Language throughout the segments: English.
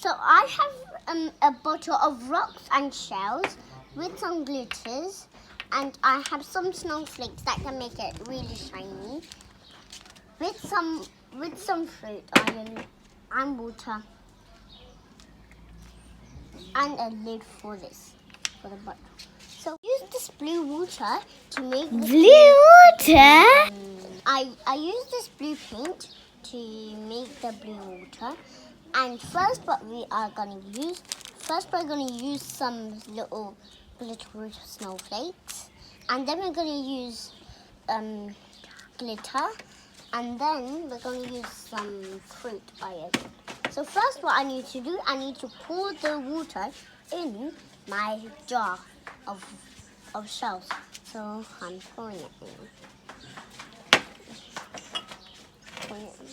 So I have a bottle of rocks and shells with some glitters, and I have some snowflakes that can make it really shiny. With some fruit and water, and a lid for the bottle. So use this blue water to make Blue water? I use this blue paint to make the blue water. And first we're going to use some little glittery snowflakes, and then we're going to use glitter, and then we're going to use some fruit by it. So first what I need to do, I need to pour the water in my jar of shells. So I'm pouring it in. Pouring it in.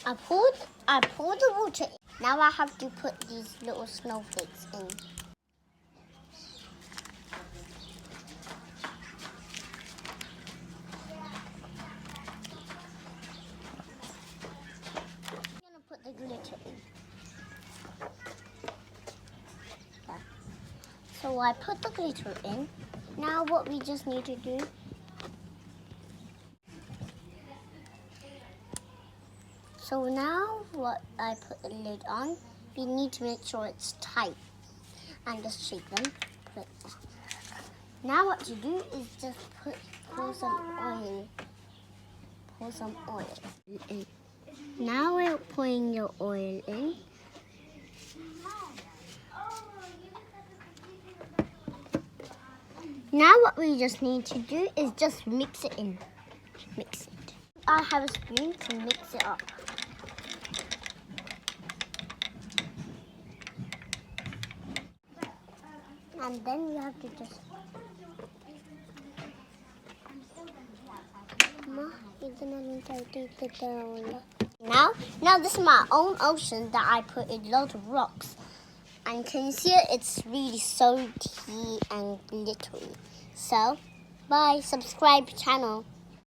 I poured the water in. Now I have to put these little snowflakes in. I'm going to put the glitter in. There. So I put the glitter in. Now what we just need to do, so now what I put the lid on, we need to make sure it's tight and just shake them. Now what you do is just pour some oil in. Now we're pouring your oil in. Now what we just need to do is just mix it in. Mix it. I have a spoon to mix it up. And then we have to just... Now this is my own ocean that I put in lots of rocks. And can you see it? It's really salty and glittery. So, bye. Subscribe channel.